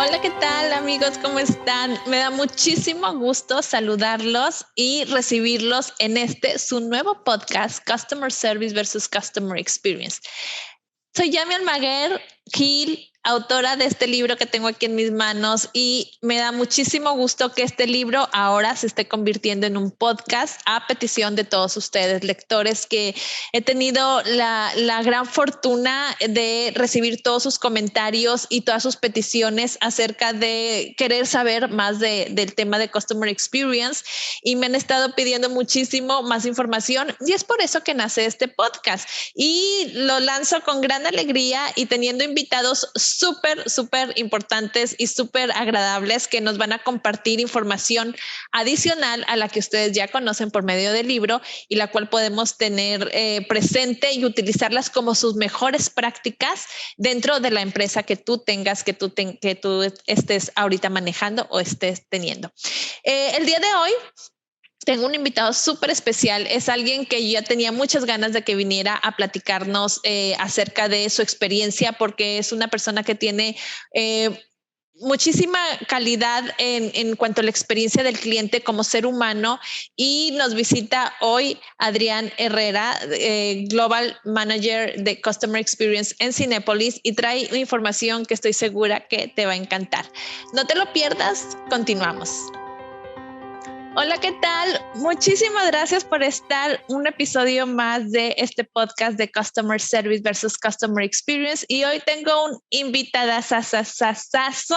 Hola, ¿qué tal, amigos? ¿Cómo están? Me da muchísimo gusto saludarlos y recibirlos en su nuevo podcast, Customer Service versus Customer Experience. Soy Yami Almaguer Gil, autora de este libro que tengo aquí en mis manos, y me da muchísimo gusto que este libro ahora se esté convirtiendo en un podcast a petición de todos ustedes, lectores, que he tenido la gran fortuna de recibir todos sus comentarios y todas sus peticiones acerca de querer saber más del tema de Customer Experience, y me han estado pidiendo muchísimo más información, y es por eso que nace este podcast y lo lanzo con gran alegría y teniendo invitados súper importantes y súper agradables que nos van a compartir información adicional a la que ustedes ya conocen por medio del libro y la cual podemos tener presente y utilizarlas como sus mejores prácticas dentro de la empresa que tú tengas, que tú estés ahorita manejando o estés teniendo. El día de hoy tengo un invitado súper especial. Es alguien que yo ya tenía muchas ganas de que viniera a platicarnos acerca de su experiencia, porque es una persona que tiene muchísima calidad en cuanto a la experiencia del cliente como ser humano, y nos visita hoy Adrián Herrera, Global Manager de Customer Experience en Cinépolis, y trae información que estoy segura que te va a encantar. No te lo pierdas, continuamos. Hola, ¿qué tal? Muchísimas gracias por estar un episodio más de este podcast de Customer Service versus Customer Experience. Y hoy tengo un invitadazazazazo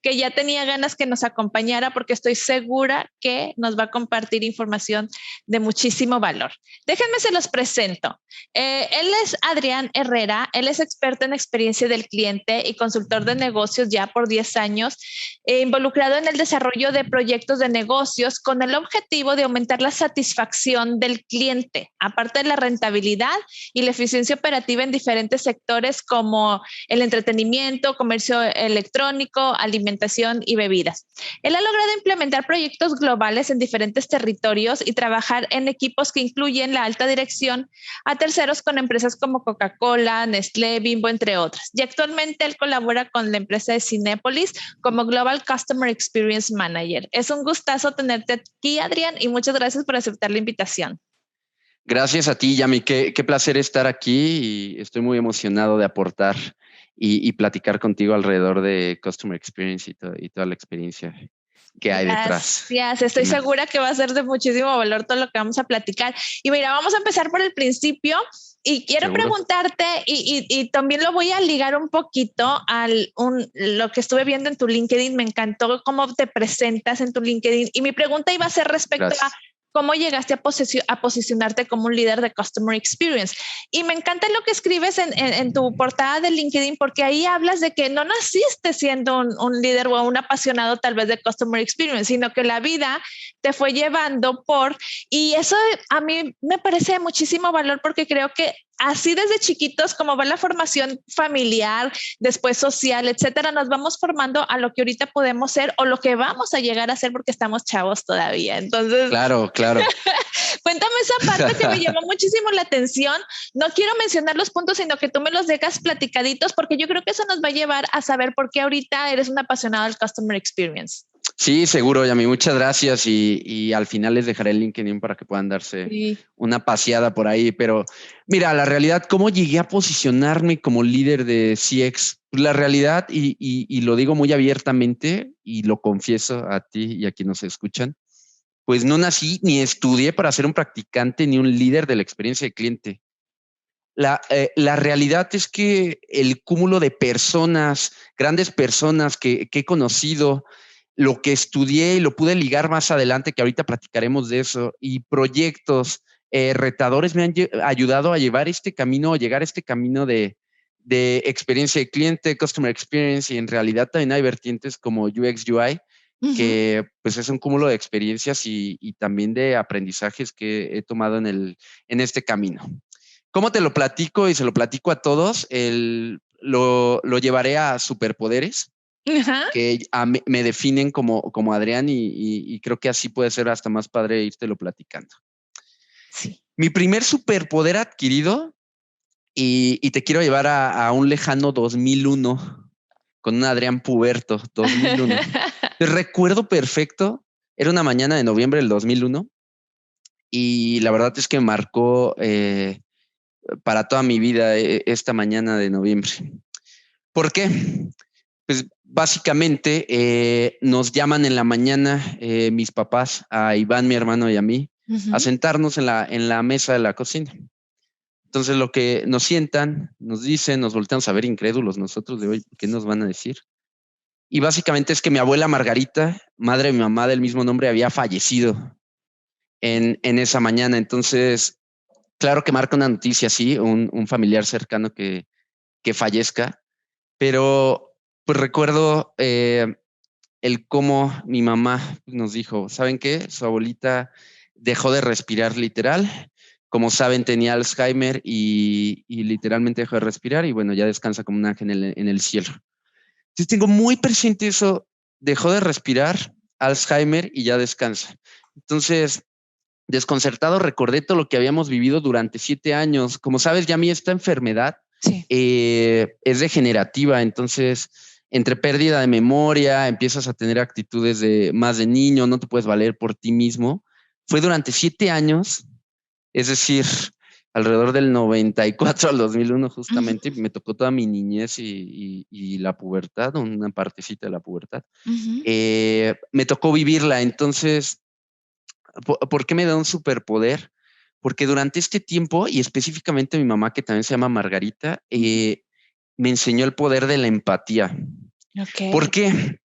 que ya tenía ganas que nos acompañara, porque estoy segura que nos va a compartir información de muchísimo valor. Déjenme se los presento. Él es Adrián Herrera. Él es experto en experiencia del cliente y consultor de negocios ya por 10 años, involucrado en el desarrollo de proyectos de negocios con el objetivo de aumentar la satisfacción del cliente, aparte de la rentabilidad y la eficiencia operativa en diferentes sectores como el entretenimiento, comercio electrónico, alimentación y bebidas. Él ha logrado implementar proyectos globales en diferentes territorios y trabajar en equipos que incluyen la alta dirección a terceros con empresas como Coca-Cola, Nestlé, Bimbo, entre otras. Y actualmente él colabora con la empresa de Cinépolis como Global Customer Experience Manager. Es un gustazo tenerte aquí, Adrián, y muchas gracias por aceptar la invitación. Gracias a ti, Yami. Qué placer estar aquí, y estoy muy emocionado de aportar y platicar contigo alrededor de Customer Experience y toda la experiencia que hay detrás. Gracias, estoy segura que va a ser de muchísimo valor todo lo que vamos a platicar. Y mira, vamos a empezar por el principio. Y quiero preguntarte, y también lo voy a ligar un poquito lo que estuve viendo en tu LinkedIn. Me encantó cómo te presentas en tu LinkedIn. Y mi pregunta iba a ser respecto a cómo llegaste a posicionarte como un líder de Customer Experience. Y me encanta lo que escribes en tu portada de LinkedIn, porque ahí hablas de que no naciste siendo un líder o un apasionado tal vez de Customer Experience, sino que la vida te fue llevando y eso a mí me parece de muchísimo valor, porque creo que así desde chiquitos, como va la formación familiar, después social, etcétera, nos vamos formando a lo que ahorita podemos ser o lo que vamos a llegar a ser, porque estamos chavos todavía. Entonces, claro. Cuéntame esa parte que me llamó muchísimo la atención. No quiero mencionar los puntos, sino que tú me los dejas platicaditos, porque yo creo que eso nos va a llevar a saber por qué ahorita eres un apasionado del Customer Experience. Sí, seguro, Yami. Muchas gracias. Y al final les dejaré el LinkedIn para que puedan darse una paseada por ahí. Pero mira, la realidad, ¿cómo llegué a posicionarme como líder de CX? La realidad, y lo digo muy abiertamente y lo confieso a ti y a quienes nos escuchan, pues no nací ni estudié para ser un practicante ni un líder de la experiencia de cliente. La realidad es que el cúmulo de personas, grandes personas que he conocido, lo que estudié y lo pude ligar más adelante, que ahorita platicaremos de eso, y proyectos retadores me han ayudado a llevar este camino, a llegar a este camino de experiencia de cliente, customer experience, y en realidad también hay vertientes como UX, UI, que pues es un cúmulo de experiencias y también de aprendizajes que he tomado en este camino. ¿Cómo te lo platico? Y se lo platico a todos. Lo llevaré a superpoderes que me definen como Adrián, y creo que así puede ser hasta más padre írtelo platicando. Sí. Mi primer superpoder adquirido, y te quiero llevar a un lejano 2001, con un Adrián puberto, 2001. Recuerdo perfecto, era una mañana de noviembre del 2001 y la verdad es que marcó para toda mi vida esta mañana de noviembre. ¿Por qué? Pues básicamente nos llaman en la mañana mis papás, a Iván, mi hermano y a mí, a sentarnos en la mesa de la cocina. Entonces lo que nos sientan, nos dicen, nos volteamos a ver incrédulos nosotros de hoy, ¿qué nos van a decir? Y básicamente es que mi abuela Margarita, madre de mi mamá del mismo nombre, había fallecido en esa mañana. Entonces, claro que marca una noticia así, un familiar cercano que fallezca, pero pues recuerdo el cómo mi mamá nos dijo, ¿saben qué? Su abuelita dejó de respirar literal. Como saben, tenía Alzheimer y literalmente dejó de respirar y bueno, ya descansa como un ángel en el cielo. Entonces tengo muy presente eso, dejó de respirar, Alzheimer y ya descansa. Entonces, desconcertado, recordé todo lo que habíamos vivido durante 7 años. Como sabes, ya a mí esta enfermedad es degenerativa, entonces entre pérdida de memoria, empiezas a tener actitudes más de niño, no te puedes valer por ti mismo. Fue durante 7 años, es decir, alrededor del 94 al 2001 justamente, me tocó toda mi niñez y la pubertad, una partecita de la pubertad. Me tocó vivirla, entonces, ¿por qué me da un superpoder? Porque durante este tiempo, y específicamente mi mamá, que también se llama Margarita, me enseñó el poder de la empatía. ¿Por qué?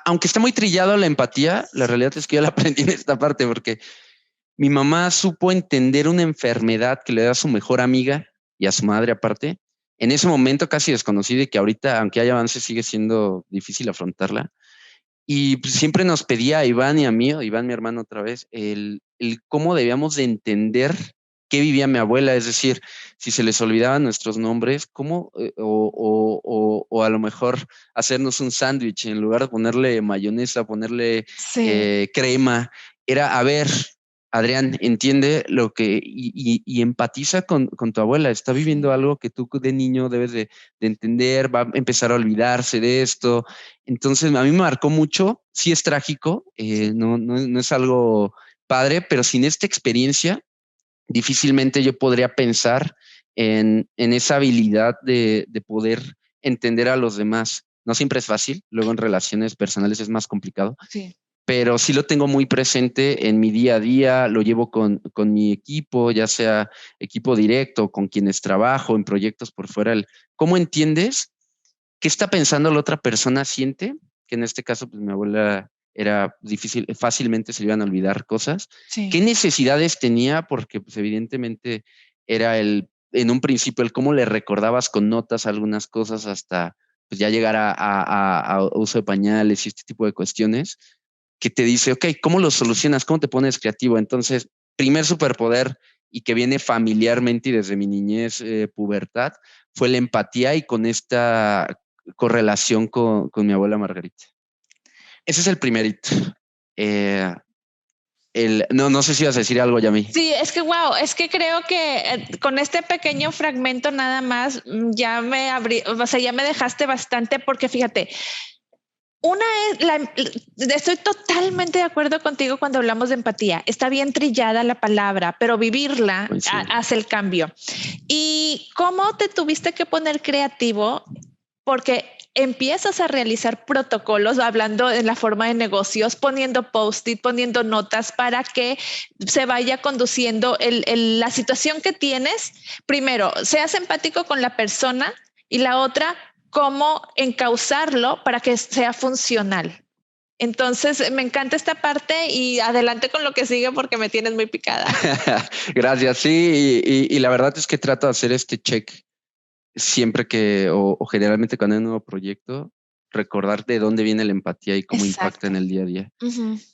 Aunque está muy trillado la empatía, la realidad es que yo la aprendí en esta parte, porque mi mamá supo entender una enfermedad que le da a su mejor amiga y a su madre aparte. En ese momento casi desconocida y que ahorita, aunque hay avances, sigue siendo difícil afrontarla. Y pues, siempre nos pedía a Iván y a mí, Iván, mi hermano otra vez, el cómo debíamos de entender qué vivía mi abuela, es decir, si se les olvidaban nuestros nombres, cómo, o a lo mejor hacernos un sándwich en lugar de ponerle mayonesa, ponerle crema, era, a ver, Adrián, entiende lo que, y empatiza con tu abuela, está viviendo algo que tú de niño debes de entender, va a empezar a olvidarse de esto. Entonces, a mí me marcó mucho, sí es trágico, no es algo padre, pero sin esta experiencia, difícilmente yo podría pensar en esa habilidad de poder entender a los demás. No siempre es fácil, luego en relaciones personales es más complicado, pero sí lo tengo muy presente en mi día a día, lo llevo con mi equipo, ya sea equipo directo, con quienes trabajo, en proyectos por fuera. ¿Cómo entiendes qué está pensando la otra persona siente? Que en este caso, pues mi abuela era difícil, fácilmente se le iban a olvidar cosas. ¿Qué necesidades tenía? Porque pues evidentemente era en un principio, el cómo le recordabas con notas algunas cosas hasta pues ya llegar a uso de pañales y este tipo de cuestiones, que te dice, ok, ¿cómo lo solucionas? ¿Cómo te pones creativo? Entonces, primer superpoder y que viene familiarmente y desde mi niñez, pubertad, fue la empatía y con esta correlación con mi abuela Margarita. Ese es el primerito. No sé si ibas a decir algo, Yami. Sí, es que wow, es que creo que con este pequeño fragmento nada más ya me abrí, o sea, ya me dejaste bastante porque fíjate, estoy totalmente de acuerdo contigo cuando hablamos de empatía. Está bien trillada la palabra, pero vivirla hace el cambio. ¿Y cómo te tuviste que poner creativo? Porque empiezas a realizar protocolos, hablando en la forma de negocios, poniendo post-it, poniendo notas para que se vaya conduciendo la situación que tienes. Primero, seas empático con la persona y la otra, cómo encauzarlo para que sea funcional. Entonces, me encanta esta parte y adelante con lo que sigue porque me tienes muy picada. Gracias, sí, y la verdad es que trato de hacer este check siempre que, o generalmente cuando hay un nuevo proyecto, recordar de dónde viene la empatía y cómo impacta en el día a día.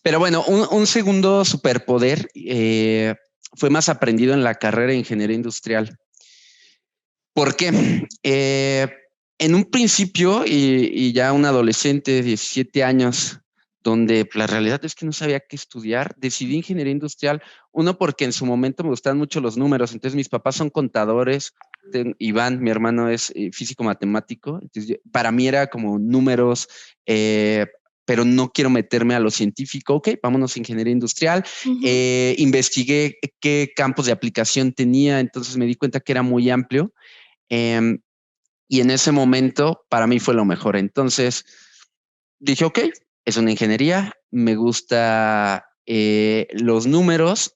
Pero bueno, un segundo superpoder fue más aprendido en la carrera de ingeniería industrial. ¿Por qué? En un principio y ya un adolescente de 17 años, donde la realidad es que no sabía qué estudiar, decidí ingeniería industrial. Uno, porque en su momento me gustaban mucho los números, entonces mis papás son contadores, Iván, mi hermano, es físico matemático. Entonces, para mí era como números, pero no quiero meterme a lo científico. Ok, vámonos a ingeniería industrial. Investigué qué campos de aplicación tenía, entonces me di cuenta que era muy amplio. Y en ese momento para mí fue lo mejor. Entonces dije, ok, es una ingeniería, me gusta los números.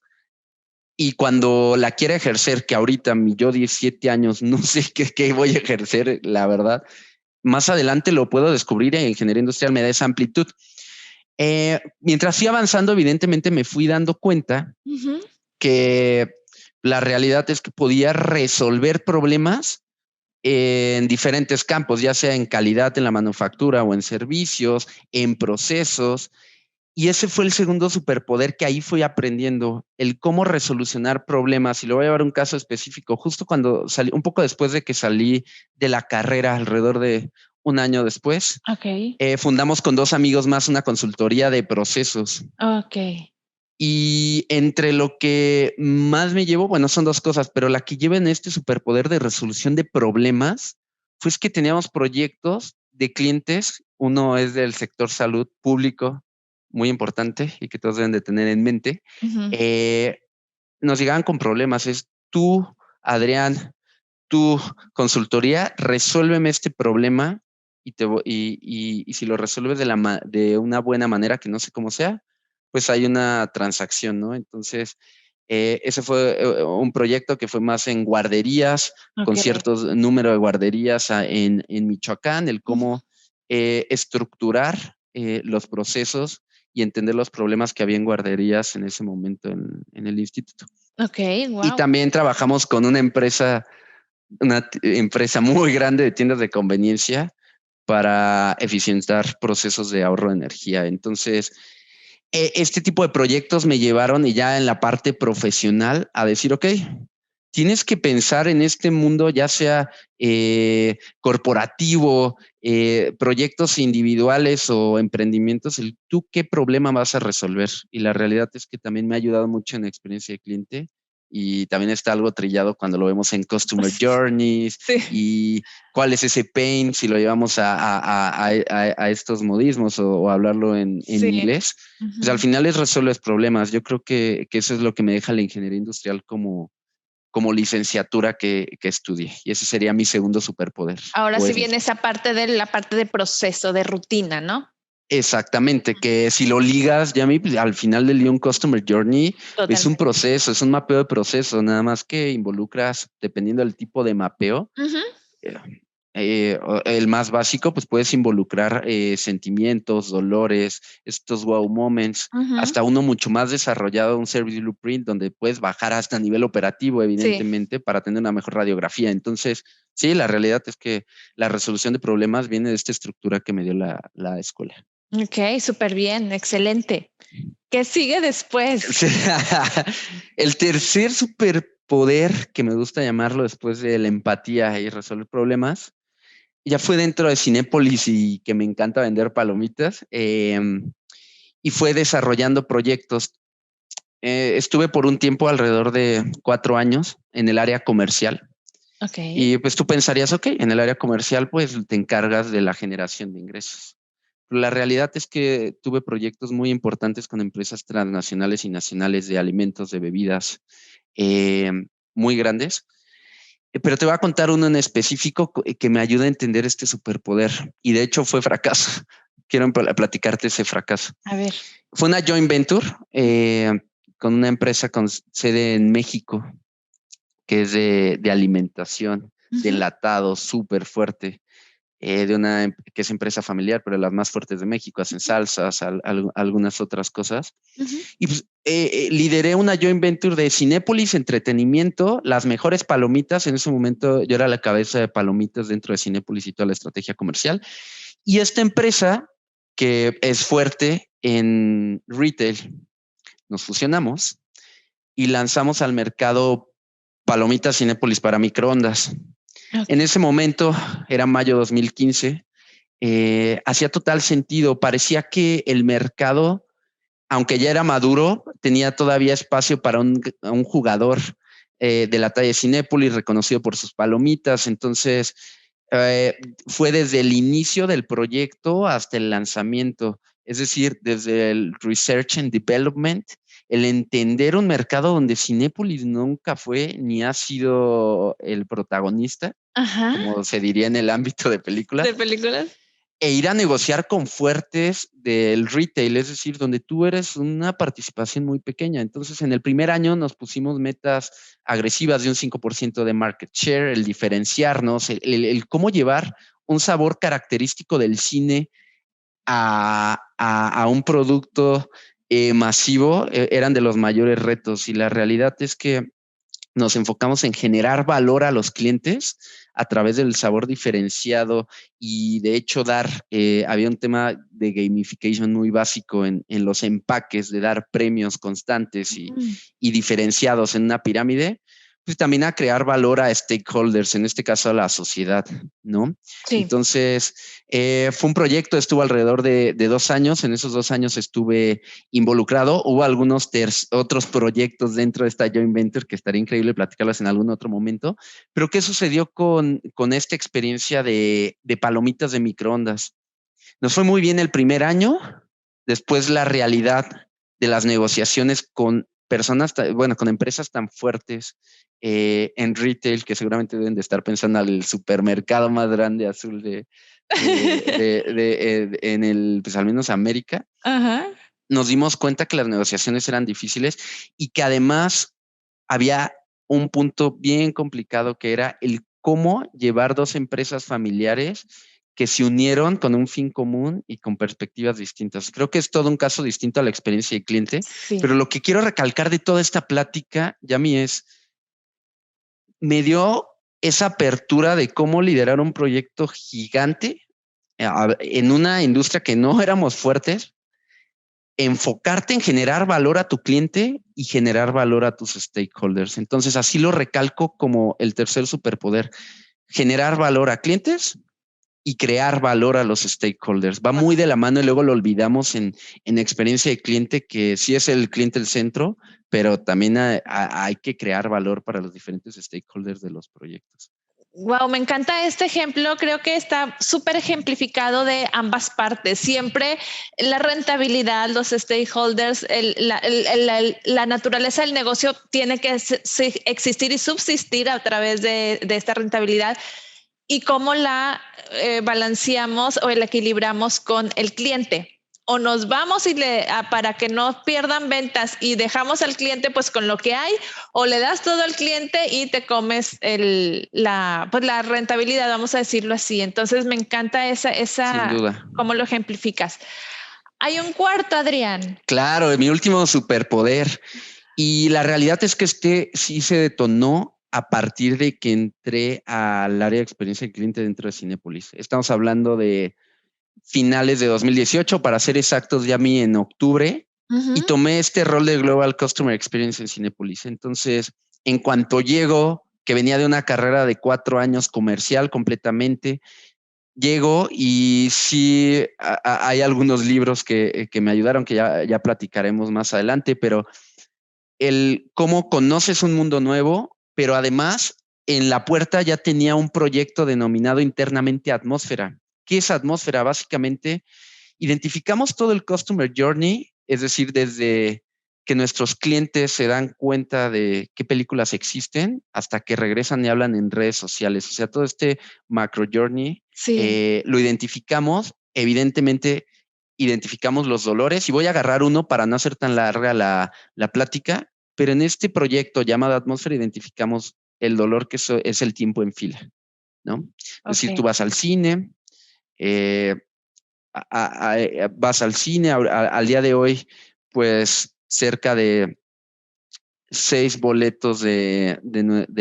Y cuando la quiera ejercer, que ahorita yo 17 años, no sé qué voy a ejercer, la verdad, más adelante lo puedo descubrir en ingeniería industrial, me da esa amplitud. Mientras fui avanzando, evidentemente me fui dando cuenta que la realidad es que podía resolver problemas en diferentes campos, ya sea en calidad en la manufactura o en servicios, en procesos. Y ese fue el segundo superpoder que ahí fui aprendiendo, el cómo resolucionar problemas. Y le voy a llevar un caso específico. Justo cuando salí, un poco después de que salí de la carrera, alrededor de un año después, fundamos con 2 amigos más una consultoría de procesos. Y entre lo que más me llevo, bueno, son 2 cosas, pero la que lleva en este superpoder de resolución de problemas fue que teníamos proyectos de clientes. Uno es del sector salud público, muy importante y que todos deben de tener en mente. Nos llegaban con problemas. Es tú, Adrián, tu consultoría, resuélveme este problema y si lo resuelves de una buena manera, que no sé cómo sea, pues hay una transacción, ¿no? Entonces, ese fue un proyecto que fue más en guarderías, con ciertos número de guarderías en Michoacán, el cómo estructurar los procesos y entender los problemas que había en guarderías en ese momento en el instituto. Wow. Y también trabajamos con una empresa muy grande de tiendas de conveniencia para eficientar procesos de ahorro de energía. Entonces, este tipo de proyectos me llevaron y ya en la parte profesional a decir, ok, tienes que pensar en este mundo, ya sea corporativo, proyectos individuales o emprendimientos, tú qué problema vas a resolver. Y la realidad es que también me ha ayudado mucho en la experiencia de cliente. Y también está algo trillado cuando lo vemos en Customer Journeys y cuál es ese pain si lo llevamos a estos modismos o hablarlo en inglés. Pues al final es resuelves problemas. Yo creo que eso es lo que me deja la ingeniería industrial como licenciatura que estudié. Y ese sería mi segundo superpoder. Ahora sí viene esa parte de la parte de proceso, de rutina, ¿no? Exactamente, que si lo ligas, Yami, pues, al final del día un Customer Journey es un proceso, es un mapeo de proceso, nada más que involucras, dependiendo del tipo de mapeo, el más básico, pues puedes involucrar sentimientos, dolores, estos wow moments, hasta uno mucho más desarrollado, un Service Blueprint, donde puedes bajar hasta nivel operativo, evidentemente, para tener una mejor radiografía. Entonces, sí, la realidad es que la resolución de problemas viene de esta estructura que me dio la escuela. Ok, súper bien, excelente. ¿Qué sigue después? El tercer superpoder, que me gusta llamarlo después de la empatía y resolver problemas, ya fue dentro de Cinépolis y que me encanta vender palomitas, y fue desarrollando proyectos. Estuve por un tiempo, alrededor de 4 años, en el área comercial. Y pues tú pensarías, ok, en el área comercial pues te encargas de la generación de ingresos. Pero la realidad es que tuve proyectos muy importantes con empresas transnacionales y nacionales de alimentos, de bebidas, muy grandes. Pero te voy a contar uno en específico que me ayuda a entender este superpoder. Y de hecho fue fracaso. Quiero platicarte ese fracaso. A ver. Fue una joint venture con una empresa con sede en México, que es de alimentación, de enlatado, súper fuerte. De una que es empresa familiar, pero de las más fuertes de México, hacen salsas, algunas otras cosas. Y pues lideré una joint venture de Cinépolis, entretenimiento, las mejores palomitas. En ese momento yo era la cabeza de palomitas dentro de Cinépolis y toda la estrategia comercial. Y esta empresa, que es fuerte en retail, nos fusionamos y lanzamos al mercado palomitas Cinépolis para microondas. En ese momento, era mayo 2015, hacía total sentido. Parecía que el mercado, aunque ya era maduro, tenía todavía espacio para un jugador. de la talla de Cinépolis, reconocido por sus palomitas. Entonces, fue desde el inicio del proyecto hasta el lanzamiento, es decir, desde el Research and Development, el entender un mercado donde Cinépolis nunca fue ni ha sido el protagonista, como se diría en el ámbito de películas. ¿De películas? E ir a negociar con fuertes del retail, es decir, donde tú eres una participación muy pequeña. Entonces, en el primer año nos pusimos metas agresivas de un 5% de market share, el diferenciarnos, el cómo llevar un sabor característico del cine a un producto masivo, eran de los mayores retos. Y la realidad es que nos enfocamos en generar valor a los clientes a través del sabor diferenciado y de hecho había un tema de gamification muy básico en los empaques, de dar premios constantes y diferenciados en una pirámide, pues también a crear valor a stakeholders, en este caso a la sociedad, ¿no? Sí. Entonces, fue un proyecto, estuvo alrededor de 2 años, en esos 2 años estuve involucrado, hubo algunos otros proyectos dentro de esta joint venture que estaría increíble platicarlas en algún otro momento, pero ¿qué sucedió con esta experiencia de palomitas de microondas? Nos fue muy bien el primer año, después la realidad de las negociaciones con personas, con empresas tan fuertes en retail, que seguramente deben de estar pensando al supermercado más grande azul en el, pues al menos América. Ajá. Nos dimos cuenta que las negociaciones eran difíciles y que además había un punto bien complicado que era el cómo llevar 2 empresas familiares que se unieron con un fin común y con perspectivas distintas. Creo que es todo un caso distinto a la experiencia del cliente, sí. Pero lo que quiero recalcar de toda esta plática, Yami, me dio esa apertura de cómo liderar un proyecto gigante en una industria que no éramos fuertes, enfocarte en generar valor a tu cliente y generar valor a tus stakeholders. Entonces, así lo recalco como el tercer superpoder, generar valor a clientes y crear valor a los stakeholders. Va muy de la mano y luego lo olvidamos en experiencia de cliente, que sí es el cliente el centro, pero también hay que crear valor para los diferentes stakeholders de los proyectos. Wow, me encanta este ejemplo. Creo que está súper ejemplificado de ambas partes. Siempre la rentabilidad, los stakeholders, la naturaleza del negocio tiene que existir y subsistir a través de esta rentabilidad. Y cómo la balanceamos o la equilibramos con el cliente. O nos vamos para que no pierdan ventas y dejamos al cliente pues con lo que hay, o le das todo al cliente y te comes la rentabilidad, vamos a decirlo así. Entonces me encanta esa sin duda. Cómo lo ejemplificas. Hay un cuarto, Adrián. Claro, mi último superpoder. Y la realidad es que sí se detonó a partir de que entré al área de experiencia del cliente dentro de Cinépolis. Estamos hablando de finales de 2018, para ser exactos, ya en octubre, y tomé este rol de Global Customer Experience en Cinépolis. Entonces, en cuanto llego, que venía de una carrera de 4 años comercial completamente, llego y sí hay algunos libros que me ayudaron, que ya platicaremos más adelante, pero el cómo conoces un mundo nuevo, pero además en la puerta ya tenía un proyecto denominado internamente Atmósfera. ¿Qué es Atmósfera? Básicamente identificamos todo el Customer Journey, es decir, desde que nuestros clientes se dan cuenta de qué películas existen hasta que regresan y hablan en redes sociales. O sea, todo este macro journey sí. Lo identificamos. Evidentemente, identificamos los dolores y voy a agarrar uno para no hacer tan larga la plática, pero en este proyecto llamado Atmósfera identificamos el dolor que es el tiempo en fila, ¿no? Es decir, tú vas al cine, vas al cine, al día de hoy, pues cerca de 6 boletos de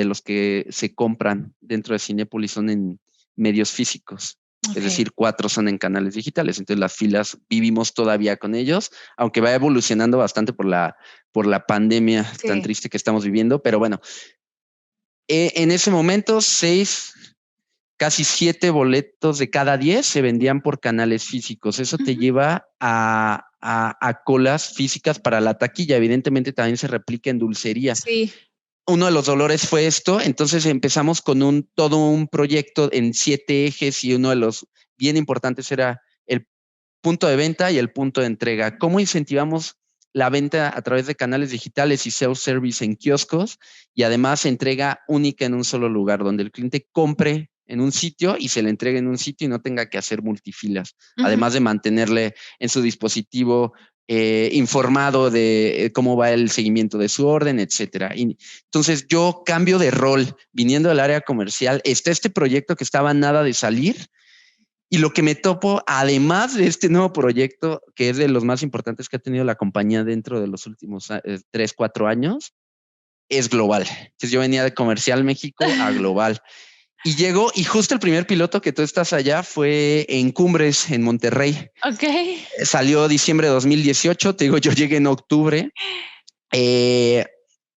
los que se compran dentro de Cinépolis son en medios físicos. Es decir, 4 son en canales digitales. Entonces las filas vivimos todavía con ellos, aunque va evolucionando bastante por la pandemia tan triste que estamos viviendo. Pero bueno, en ese momento 6, casi 7 boletos de cada 10 se vendían por canales físicos. Eso te lleva a colas físicas para la taquilla. Evidentemente también se replica en dulcería. Sí. uno de los dolores fue esto. Entonces empezamos con todo un proyecto en 7 ejes y uno de los bien importantes era el punto de venta y el punto de entrega. ¿Cómo incentivamos la venta a través de canales digitales y self-service en kioscos y además entrega única en un solo lugar, donde el cliente compre en un sitio y se le entregue en un sitio y no tenga que hacer multifilas, además de mantenerle en su dispositivo informado de cómo va el seguimiento de su orden, etcétera. Y entonces yo cambio de rol viniendo del área comercial. Está este proyecto que estaba nada de salir y lo que me topo, además de este nuevo proyecto, que es de los más importantes que ha tenido la compañía dentro de los últimos 3, 4 años, es global. Entonces yo venía de Comercial México a global. Y llegó, y justo el primer piloto que tú estás allá fue en Cumbres, en Monterrey. Ok. Salió diciembre de 2018, te digo, yo llegué en octubre.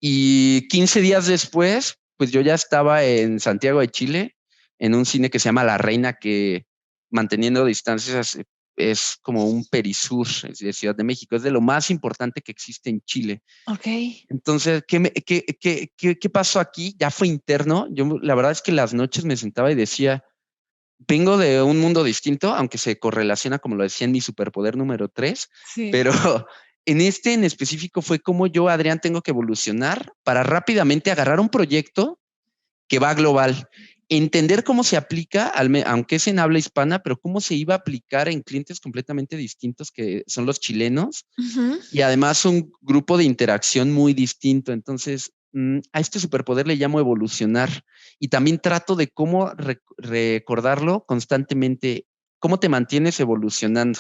Y 15 días después, pues yo ya estaba en Santiago de Chile, en un cine que se llama La Reina, que manteniendo distancias es como un Perisur de Ciudad de México, es de lo más importante que existe en Chile. Ok. Entonces, ¿qué pasó aquí? Ya fue interno. Yo la verdad es que las noches me sentaba y decía, vengo de un mundo distinto, aunque se correlaciona, como lo decía, en mi superpoder número 3, sí. Pero en específico fue como yo, Adrián, tengo que evolucionar para rápidamente agarrar un proyecto que va global, entender cómo se aplica, aunque es en habla hispana, pero cómo se iba a aplicar en clientes completamente distintos que son los chilenos y además un grupo de interacción muy distinto. Entonces, a este superpoder le llamo evolucionar y también trato de cómo recordarlo constantemente, cómo te mantienes evolucionando.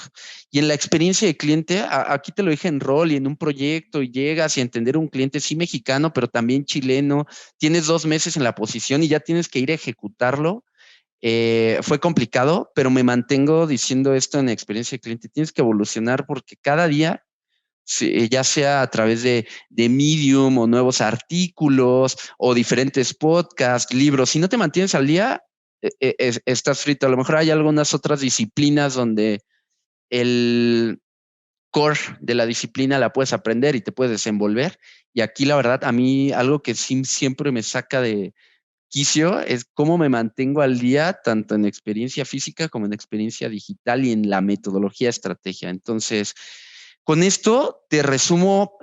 Y en la experiencia de cliente, aquí te lo dije en rol y en un proyecto y llegas y a entender un cliente, sí mexicano, pero también chileno, tienes 2 meses en la posición y ya tienes que ir a ejecutarlo. Fue complicado, pero me mantengo diciendo esto en experiencia de cliente, tienes que evolucionar porque cada día ya sea a través de Medium o nuevos artículos o diferentes podcasts, libros, si no te mantienes al día, estás frito. A lo mejor hay algunas otras disciplinas donde el core de la disciplina la puedes aprender y te puedes desenvolver. Y aquí, la verdad, a mí algo que siempre me saca de quicio es cómo me mantengo al día, tanto en experiencia física como en experiencia digital y en la metodología estrategia. Entonces, con esto te resumo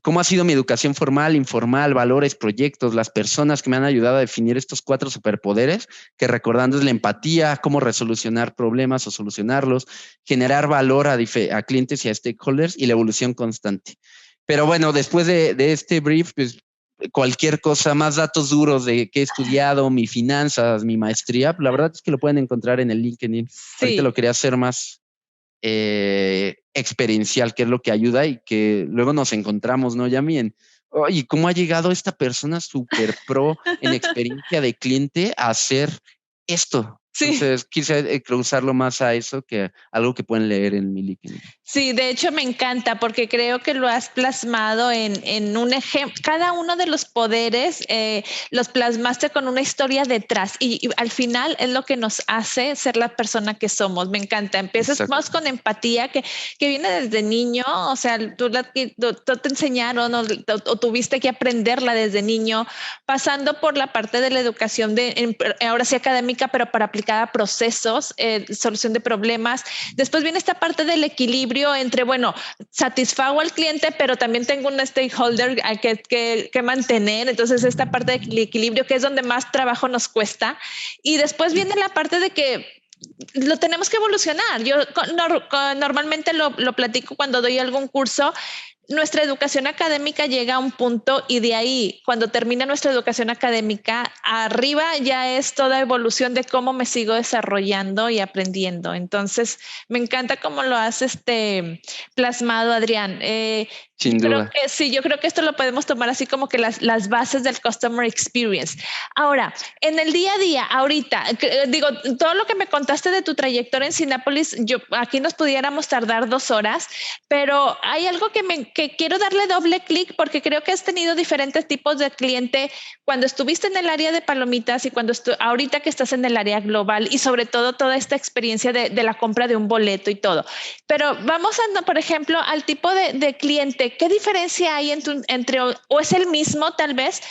cómo ha sido mi educación formal, informal, valores, proyectos, las personas que me han ayudado a definir estos 4 superpoderes, que recordando es la empatía, cómo resolucionar problemas o solucionarlos, generar valor a clientes y a stakeholders y la evolución constante. Pero bueno, después de este brief, pues cualquier cosa, más datos duros de qué he estudiado, mi finanzas, mi maestría, la verdad es que lo pueden encontrar en el LinkedIn. Sí. Ahorita lo quería hacer más experiencial, que es lo que ayuda y que luego nos encontramos, ¿no, Yami? Oye, ¿cómo ha llegado esta persona súper pro en experiencia de cliente a hacer esto? Sí. Entonces quise usarlo más a eso que algo que pueden leer en mi LinkedIn. Sí, de hecho me encanta porque creo que lo has plasmado en un ejemplo. Cada uno de los poderes los plasmaste con una historia detrás y al final es lo que nos hace ser la persona que somos. Me encanta. Empiezas más con empatía que viene desde niño, o sea, tú te enseñaron o tuviste que aprenderla desde niño, pasando por la parte de la educación ahora sí académica, pero para aplicada a procesos, solución de problemas. Después viene esta parte del equilibrio entre, bueno, satisfago al cliente, pero también tengo un stakeholder que mantener. Entonces, esta parte del equilibrio, que es donde más trabajo nos cuesta. Y después viene la parte de que lo tenemos que evolucionar. Yo normalmente lo platico cuando doy algún curso. Nuestra educación académica llega a un punto y de ahí, cuando termina nuestra educación académica, arriba ya es toda evolución de cómo me sigo desarrollando y aprendiendo. Entonces, me encanta cómo lo has plasmado, Adrián. Sin duda. Yo creo que esto lo podemos tomar así como que las bases del Customer Experience. Ahora, en el día a día, ahorita, digo, todo lo que me contaste de tu trayectoria en Cinépolis, aquí nos pudiéramos tardar 2 horas, pero hay algo que quiero darle doble clic porque creo que has tenido diferentes tipos de cliente cuando estuviste en el área de palomitas y cuando ahorita que estás en el área global y sobre todo toda esta experiencia de la compra de un boleto y todo. Pero vamos a, por ejemplo, al tipo de cliente cliente, ¿qué diferencia hay entre o es el mismo tal vez?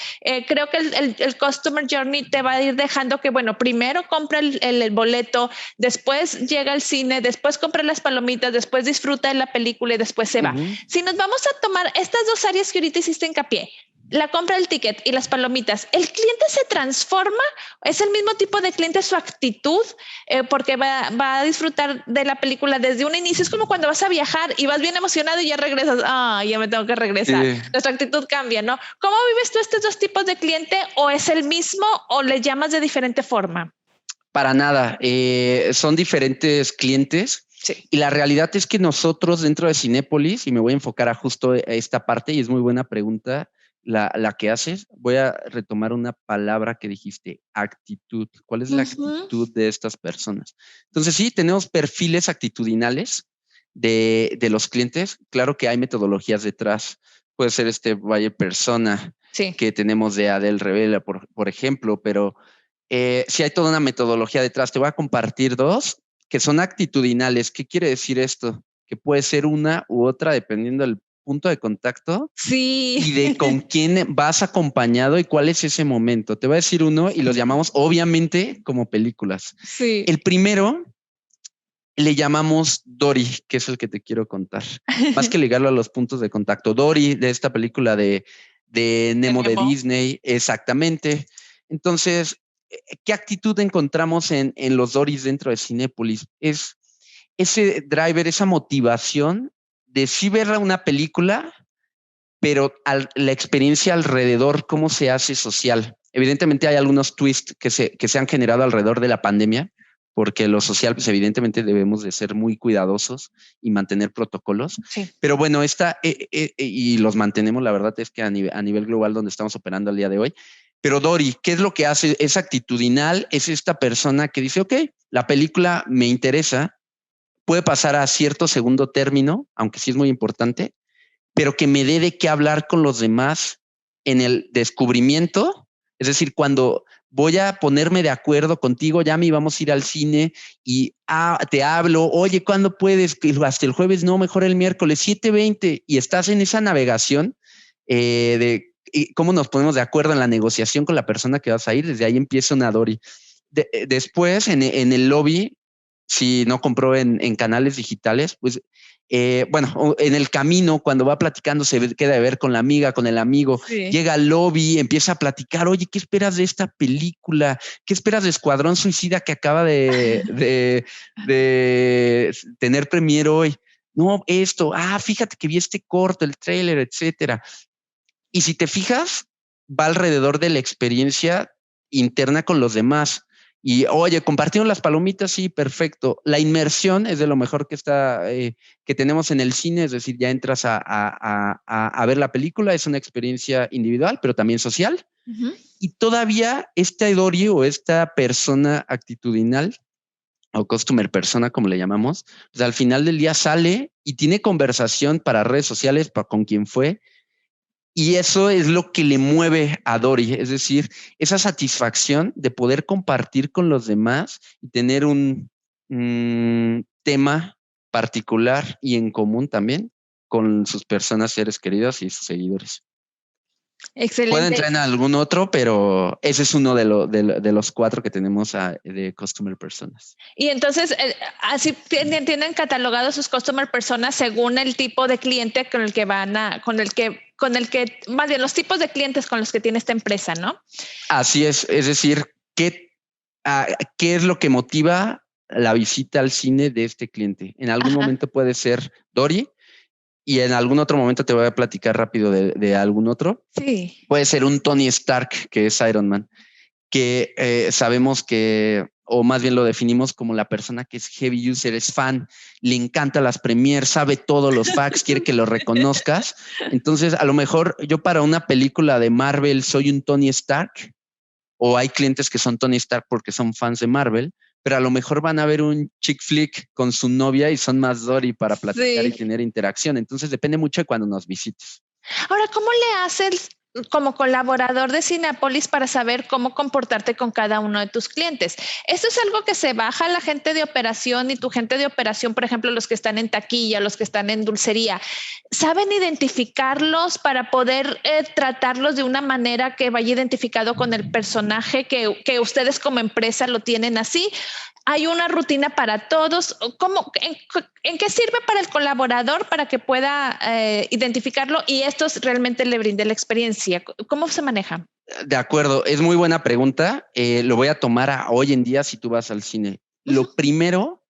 Creo que el Customer Journey te va a ir dejando que, bueno, primero compra el boleto, después llega al cine, después compra las palomitas, después disfruta de la película y después se va. Si nos vamos a tomar estas dos áreas que ahorita hiciste hincapié, la compra del ticket y las palomitas, ¿el cliente se transforma? ¿Es el mismo tipo de cliente su actitud? Porque va a disfrutar de la película desde un inicio. Es como cuando vas a viajar y vas bien emocionado y ya regresas. Ya me tengo que regresar. Sí. Nuestra actitud cambia, ¿no? ¿Cómo vives tú estos dos tipos de cliente? ¿O es el mismo o le llamas de diferente forma? Para nada. Son diferentes clientes. Sí. Y la realidad es que nosotros dentro de Cinépolis, y me voy a enfocar a justo esta parte, y es muy buena pregunta la que haces, voy a retomar una palabra que dijiste, actitud. ¿Cuál es la actitud de estas personas? Entonces sí, tenemos perfiles actitudinales de los clientes. Claro que hay metodologías detrás. Puede ser buyer persona que tenemos de Adele Revela, por ejemplo, pero sí hay toda una metodología detrás. Te voy a compartir dos que son actitudinales. ¿Qué quiere decir esto? Que puede ser una u otra dependiendo del punto de contacto y de con quién vas acompañado y cuál es ese momento. Te voy a decir uno y los llamamos obviamente como películas. Sí. El primero le llamamos Dory, que es el que te quiero contar. Más que ligarlo a los puntos de contacto. Dory, de esta película de Nemo de Disney, exactamente. Entonces, ¿qué actitud encontramos en los Dorys dentro de Cinépolis? Es ese driver, esa motivación de sí ver una película, pero la experiencia alrededor, cómo se hace social. Evidentemente hay algunos twists que se han generado alrededor de la pandemia, porque lo social, pues evidentemente debemos de ser muy cuidadosos y mantener protocolos. Sí. Pero bueno, y los mantenemos, la verdad es que a nivel global donde estamos operando al día de hoy. Pero Dory, ¿qué es lo que hace? Es actitudinal, es esta persona que dice, ok, la película me interesa, puede pasar a cierto segundo término, aunque sí es muy importante, pero que me dé de qué hablar con los demás en el descubrimiento. Es decir, cuando voy a ponerme de acuerdo contigo, ya me íbamos a ir al cine y te hablo, oye, ¿cuándo puedes? Hasta el jueves, no, mejor el miércoles, 7:20, y estás en esa navegación de cómo nos ponemos de acuerdo en la negociación con la persona que vas a ir. Desde ahí empieza una Dory. Después, en el lobby, si no compró en canales digitales, pues bueno, en el camino, cuando va platicando, se queda de ver con la amiga, con el amigo, llega al lobby, empieza a platicar, oye, ¿qué esperas de esta película? ¿Qué esperas de Escuadrón Suicida que acaba de tener premier hoy? No, esto, fíjate que vi este corto, el tráiler, etcétera. Y si te fijas, va alrededor de la experiencia interna con los demás. Y oye, compartieron las palomitas, sí, perfecto. La inmersión es de lo mejor que tenemos en el cine, es decir, ya entras a ver la película, es una experiencia individual, pero también social. Y todavía este Dory o esta persona actitudinal o customer persona, como le llamamos, pues al final del día sale y tiene conversación para redes sociales, con quien fue. Y eso es lo que le mueve a Dory, es decir, esa satisfacción de poder compartir con los demás y tener un tema particular y en común también con sus personas, seres queridos y sus seguidores. Excelente. Pueden entrar en algún otro, pero ese es uno de los 4 que tenemos de Customer Personas. Y entonces, así tienen catalogados sus Customer Personas según el tipo de cliente con el que más bien los tipos de clientes con los que tiene esta empresa, ¿no? Así es decir, ¿qué es lo que motiva la visita al cine de este cliente? En algún momento puede ser Dory, y en algún otro momento te voy a platicar rápido de algún otro. Sí. Puede ser un Tony Stark, que es Iron Man, que sabemos que, o más bien lo definimos como la persona que es heavy user, es fan, le encanta las premiers, sabe todos los facts, quiere que lo reconozcas. Entonces, a lo mejor yo para una película de Marvel soy un Tony Stark, o hay clientes que son Tony Stark porque son fans de Marvel, pero a lo mejor van a ver un chick flick con su novia y son más Dory para platicar y tener interacción. Entonces depende mucho de cuando nos visites. Ahora, ¿cómo le haces como colaborador de Cinépolis para saber cómo comportarte con cada uno de tus clientes. Esto es algo que se baja a la gente de operación y tu gente de operación, por ejemplo, los que están en taquilla, los que están en dulcería, ¿saben identificarlos para poder tratarlos de una manera que vaya identificado con el personaje que ustedes como empresa lo tienen así? ¿Hay una rutina para todos? ¿En qué sirve para el colaborador para que pueda identificarlo y esto realmente le brinde la experiencia? ¿Cómo se maneja? De acuerdo, es muy buena pregunta. Lo voy a tomar a hoy en día si tú vas al cine. Lo primero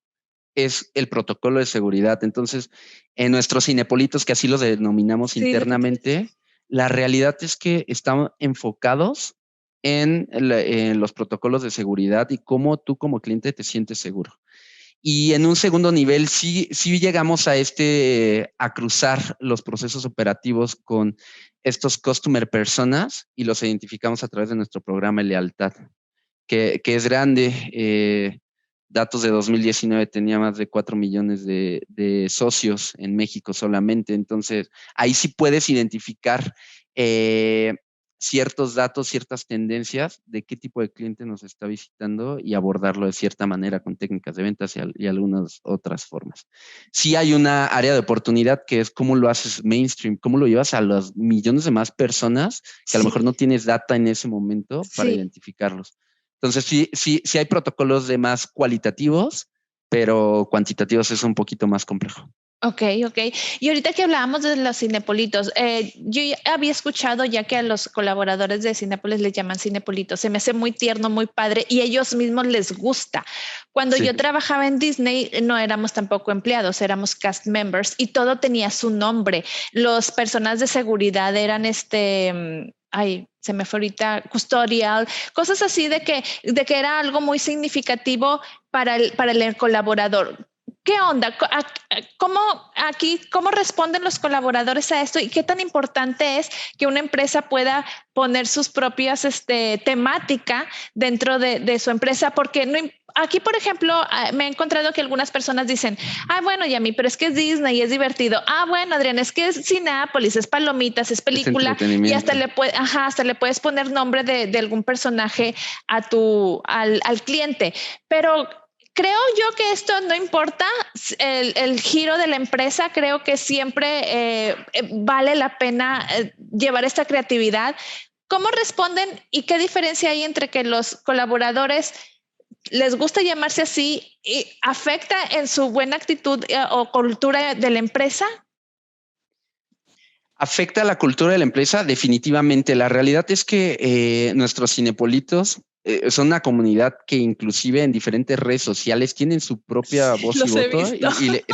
es el protocolo de seguridad. Entonces, en nuestros cinepolitos, que así los denominamos internamente, la realidad es que están enfocados en los protocolos de seguridad y cómo tú como cliente te sientes seguro. Y en un segundo nivel, sí llegamos a cruzar los procesos operativos con estos customer personas y los identificamos a través de nuestro programa de lealtad, que es grande. Datos de 2019 tenía más de 4 millones de socios en México solamente. Entonces, ahí sí puedes identificar ciertos datos, ciertas tendencias de qué tipo de cliente nos está visitando y abordarlo de cierta manera con técnicas de ventas y algunas otras formas. Sí hay una área de oportunidad que es cómo lo haces mainstream, cómo lo llevas a los millones de más personas que a lo mejor no tienes data en ese momento para identificarlos. Entonces, sí hay protocolos de más cualitativos, pero cuantitativos es un poquito más complejo. Ok. Y ahorita que hablábamos de los cinepolitos, yo había escuchado ya que a los colaboradores de Cinépolis les llaman cinepolitos. Se me hace muy tierno, muy padre y a ellos mismos les gusta. Cuando yo trabajaba en Disney, no éramos tampoco empleados, éramos cast members y todo tenía su nombre. Los personas de seguridad eran se me fue ahorita, custodial, cosas así de que era algo muy significativo para el colaborador. ¿Qué onda? ¿Cómo responden los colaboradores a esto? ¿Y qué tan importante es que una empresa pueda poner sus propias temática dentro de su empresa? Porque aquí, por ejemplo, me he encontrado que algunas personas dicen, bueno, Yami, pero es que es Disney y es divertido. Bueno, Adrián, es que es Cinépolis, es palomitas, es película y hasta le puedes poner nombre de algún personaje al cliente. Pero creo yo que esto no importa el giro de la empresa, creo que siempre vale la pena llevar esta creatividad. ¿Cómo responden y qué diferencia hay entre que los colaboradores les gusta llamarse así y afecta en su buena actitud o cultura de la empresa? ¿Afecta a la cultura de la empresa? Definitivamente. La realidad es que nuestros cinepolitos son una comunidad que inclusive en diferentes redes sociales tienen su propia voz y voto.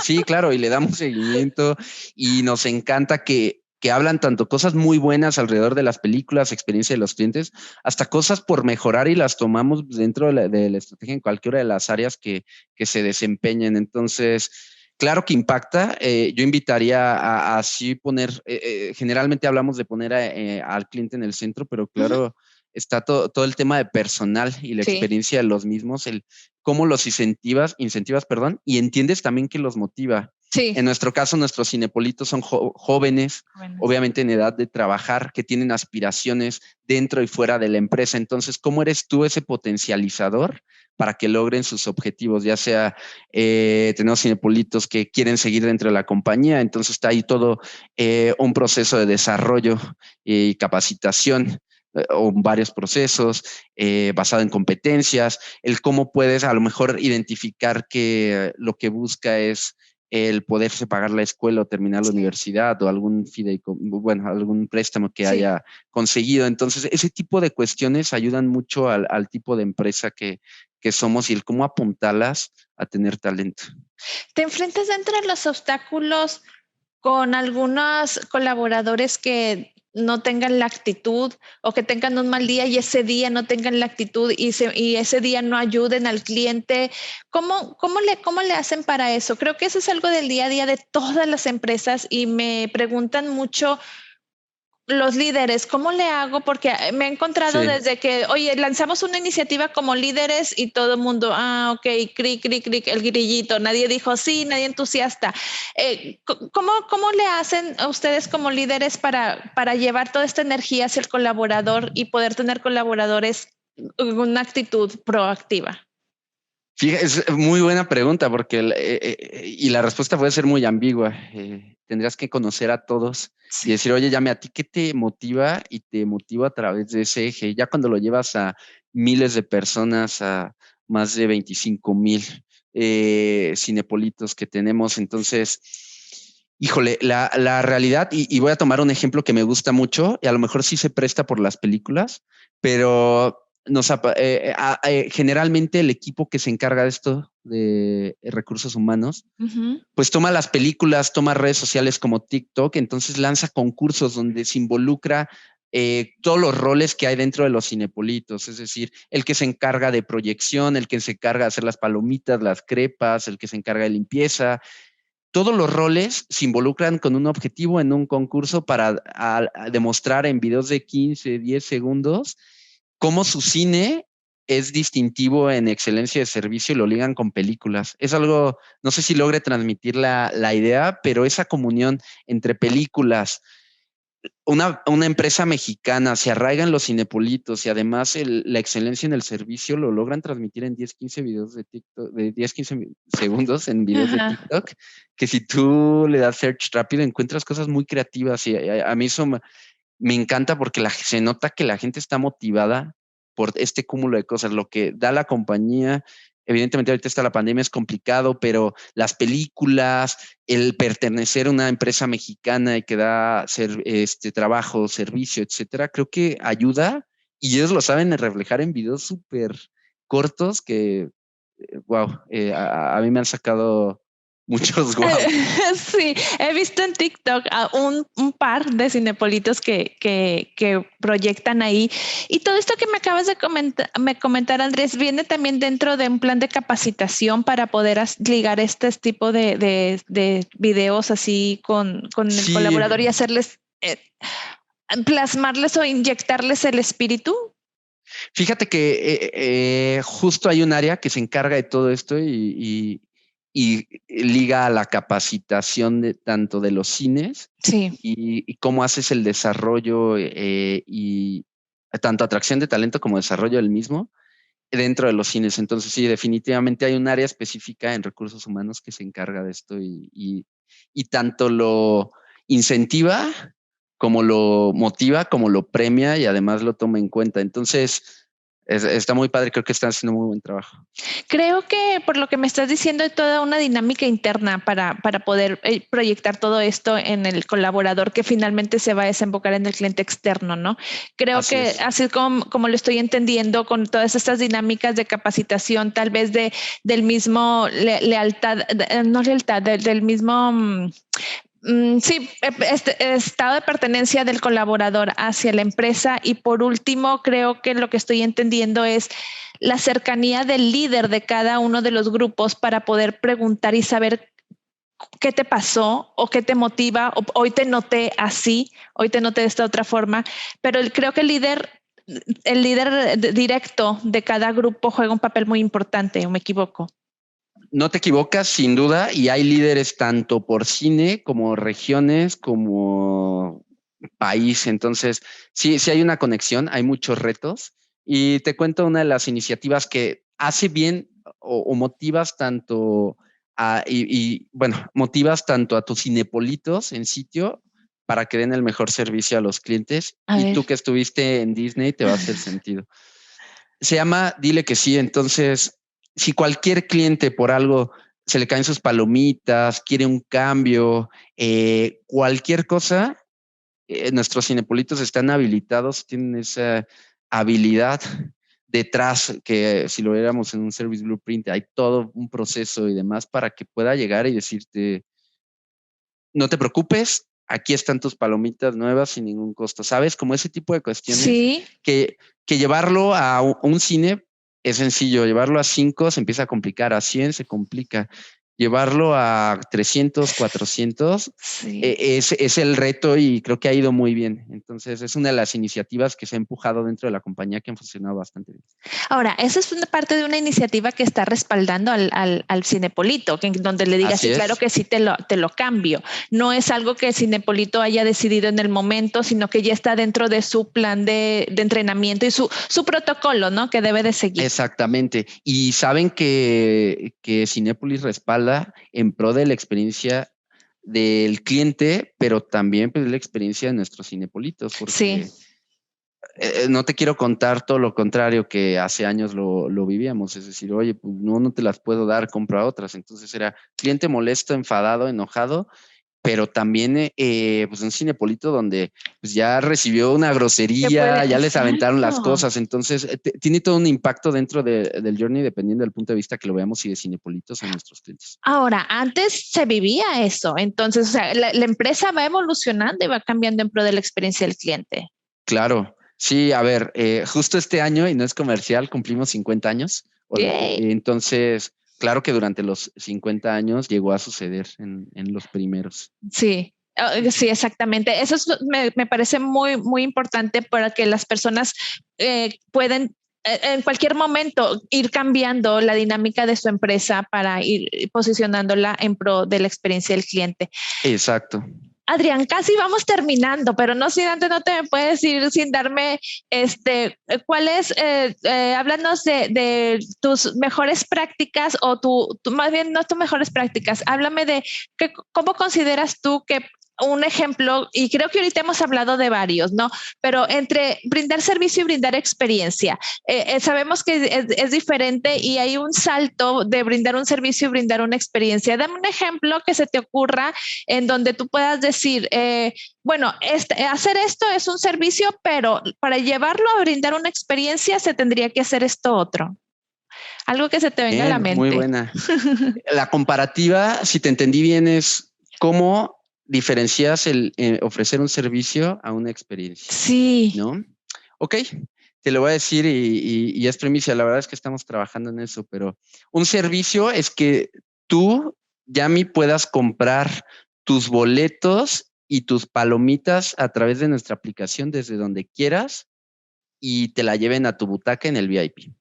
Sí, claro, y le damos seguimiento y nos encanta que hablan tanto cosas muy buenas alrededor de las películas, experiencia de los clientes, hasta cosas por mejorar y las tomamos dentro de la estrategia en cualquiera de las áreas que se desempeñen. Entonces, claro que impacta. Yo invitaría a así poner, generalmente hablamos de poner al cliente en el centro, pero claro, está todo el tema de personal y la experiencia de los mismos, el cómo los incentivas, y entiendes también que los motiva. En nuestro caso, nuestros cinepolitos son jóvenes, obviamente en edad de trabajar, que tienen aspiraciones dentro y fuera de la empresa. Entonces, ¿cómo eres tú ese potencializador para que logren sus objetivos? Ya sea, tenemos cinepolitos que quieren seguir dentro de la compañía, entonces está ahí todo un proceso de desarrollo y capacitación o varios procesos basado en competencias, el cómo puedes a lo mejor identificar que lo que busca es el poderse pagar la escuela o terminar la universidad o algún algún préstamo que haya conseguido. Entonces, ese tipo de cuestiones ayudan mucho al tipo de empresa que somos y el cómo apuntarlas a tener talento. ¿Te enfrentas dentro de los obstáculos con algunos colaboradores que no tengan la actitud o que tengan un mal día y ese día no tengan la actitud y ese día no ayuden al cliente? ¿Cómo le hacen para eso? Creo que eso es algo del día a día de todas las empresas y me preguntan mucho los líderes, ¿cómo le hago? Porque me he encontrado desde que, oye, lanzamos una iniciativa como líderes y todo el mundo, ok, cric, el grillito, nadie dijo sí, nadie entusiasta. ¿Cómo le hacen a ustedes como líderes para llevar toda esta energía hacia el colaborador y poder tener colaboradores con una actitud proactiva? Fíjate, es muy buena pregunta porque y la respuesta puede ser muy ambigua. Tendrías que conocer a todos y decir, oye, Yami, ¿a ti qué te motiva? Y te motiva a través de ese eje. Ya cuando lo llevas a miles de personas, a más de 25,000 cinepolitos que tenemos, entonces, híjole, la realidad, y voy a tomar un ejemplo que me gusta mucho, y a lo mejor sí se presta por las películas, pero generalmente el equipo que se encarga de esto, de recursos humanos, pues toma las películas, toma redes sociales como TikTok, entonces lanza concursos donde se involucra todos los roles que hay dentro de los cinepolitos, es decir, el que se encarga de proyección, el que se encarga de hacer las palomitas, las crepas, el que se encarga de limpieza. Todos los roles se involucran con un objetivo en un concurso para a demostrar en videos de 15, 10 segundos cómo su cine es distintivo en excelencia de servicio y lo ligan con películas. Es algo, no sé si logre transmitir la idea, pero esa comunión entre películas, una empresa mexicana, se arraiga en los cinepolitos y además la excelencia en el servicio lo logran transmitir en 10, 15 videos de TikTok, de 10, 15 segundos en videos de TikTok, que si tú le das search rápido encuentras cosas muy creativas y a mí eso me encanta porque se nota que la gente está motivada por este cúmulo de cosas, lo que da la compañía. Evidentemente ahorita está la pandemia, es complicado, pero las películas, el pertenecer a una empresa mexicana y que da trabajo, servicio, etcétera, creo que ayuda y ellos lo saben reflejar en videos súper cortos que, wow, a mí me han sacado muchos guau. Sí, he visto en TikTok a un par de cinepolitos que proyectan ahí. Y todo esto que me acabas de comentar, Andrés, viene también dentro de un plan de capacitación para poder ligar este tipo de videos así con el colaborador y hacerles, plasmarles o inyectarles el espíritu. Fíjate que justo hay un área que se encarga de todo esto y liga a la capacitación tanto de los cines y cómo haces el desarrollo y tanto atracción de talento como desarrollo del mismo dentro de los cines. Entonces, sí, definitivamente hay un área específica en recursos humanos que se encarga de esto y tanto lo incentiva como lo motiva, como lo premia y además lo toma en cuenta. Entonces, está muy padre, creo que están haciendo muy buen trabajo. Creo que por lo que me estás diciendo hay toda una dinámica interna para poder proyectar todo esto en el colaborador que finalmente se va a desembocar en el cliente externo, ¿no? Creo que así como lo estoy entendiendo con todas estas dinámicas de capacitación, tal vez del mismo del mismo... Sí, estado de pertenencia del colaborador hacia la empresa y por último creo que lo que estoy entendiendo es la cercanía del líder de cada uno de los grupos para poder preguntar y saber qué te pasó o qué te motiva. Hoy te noté así, hoy te noté de esta otra forma, pero creo que el líder directo de cada grupo juega un papel muy importante, ¿o me equivoco? No te equivocas, sin duda, y hay líderes tanto por cine como regiones, como país. Entonces, sí hay una conexión, hay muchos retos. Y te cuento una de las iniciativas que hace bien o motivas tanto motivas tanto a tus cinepolitos en sitio para que den el mejor servicio a los clientes. Tú que estuviste en Disney te va a hacer sentido. Se llama Dile que sí. Entonces, si cualquier cliente por algo se le caen sus palomitas, quiere un cambio, cualquier cosa, nuestros cinepolitos están habilitados, tienen esa habilidad detrás que si lo viéramos en un service blueprint, hay todo un proceso y demás para que pueda llegar y decirte, no te preocupes, aquí están tus palomitas nuevas sin ningún costo, ¿sabes? Como ese tipo de cuestiones que llevarlo a un cine es sencillo, llevarlo a 5 se empieza a complicar, a 100 se complica. llevarlo a 300, 400 es el reto y creo que ha ido muy bien. Entonces es una de las iniciativas que se ha empujado dentro de la compañía que han funcionado bastante bien. Ahora, esa es una parte de una iniciativa que está respaldando al Cinepolito, donde le diga, sí, claro que sí, te lo cambio. No es algo que Cinepolito haya decidido en el momento, sino que ya está dentro de su plan de entrenamiento y su protocolo, ¿no? Que debe de seguir. Exactamente. Y saben que Cinépolis respalda en pro de la experiencia del cliente, pero también pues, la experiencia de nuestros cinepolitos, porque no te quiero contar todo lo contrario que hace años lo vivíamos, es decir, oye, pues no te las puedo dar, compra otras. Entonces era cliente molesto, enfadado, enojado, pero también pues un cinepolito donde pues ya recibió una grosería, ya les aventaron las cosas, entonces tiene todo un impacto dentro del journey dependiendo del punto de vista que lo veamos y de cinepolitos a nuestros clientes. Ahora, antes se vivía eso, entonces o sea, la empresa va evolucionando y va cambiando en pro de la experiencia del cliente. Claro, sí, a ver, justo este año, y no es comercial, cumplimos 50 años, entonces... Claro que durante los 50 años llegó a suceder en los primeros. Sí, sí, exactamente. Eso me parece muy, muy importante para que las personas puedan en cualquier momento ir cambiando la dinámica de su empresa para ir posicionándola en pro de la experiencia del cliente. Exacto. Adrián, casi vamos terminando, pero no sin antes no te puedes ir sin darme cuál es, háblanos de tus mejores prácticas o más bien no tus mejores prácticas, háblame de cómo consideras tú que un ejemplo, y creo que ahorita hemos hablado de varios, ¿no? Pero entre brindar servicio y brindar experiencia, sabemos que es diferente y hay un salto de brindar un servicio y brindar una experiencia. Dame un ejemplo que se te ocurra en donde tú puedas decir, bueno, hacer esto es un servicio, pero para llevarlo a brindar una experiencia se tendría que hacer esto otro. Algo que se te venga a la mente. Muy buena. La comparativa, si te entendí bien, es cómo diferencias el ofrecer un servicio a una experiencia. Sí. ¿No? Ok, te lo voy a decir y es primicia. La verdad es que estamos trabajando en eso, pero un servicio es que tú, Yami, puedas comprar tus boletos y tus palomitas a través de nuestra aplicación desde donde quieras y te la lleven a tu butaca en el VIP.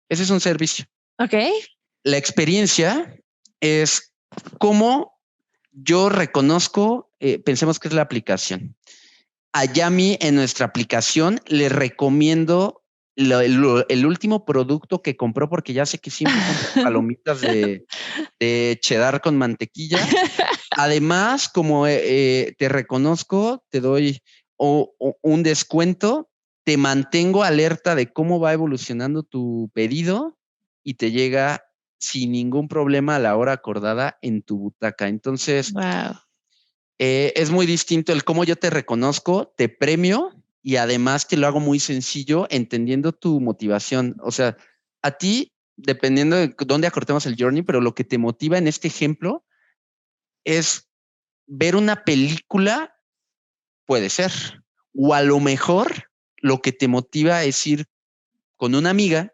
Ese es un servicio. Ok. La experiencia es cómo yo reconozco, pensemos que es la aplicación. A Yami en nuestra aplicación le recomiendo el último producto que compró porque ya sé que siempre compra palomitas de cheddar con mantequilla. Además, como te reconozco, te doy un descuento, te mantengo alerta de cómo va evolucionando tu pedido y te llega sin ningún problema a la hora acordada en tu butaca. Entonces, wow. Es muy distinto el cómo yo te reconozco, te premio y además te lo hago muy sencillo entendiendo tu motivación. O sea, a ti, dependiendo de dónde acortemos el journey, pero lo que te motiva en este ejemplo es ver una película, puede ser, o a lo mejor lo que te motiva es ir con una amiga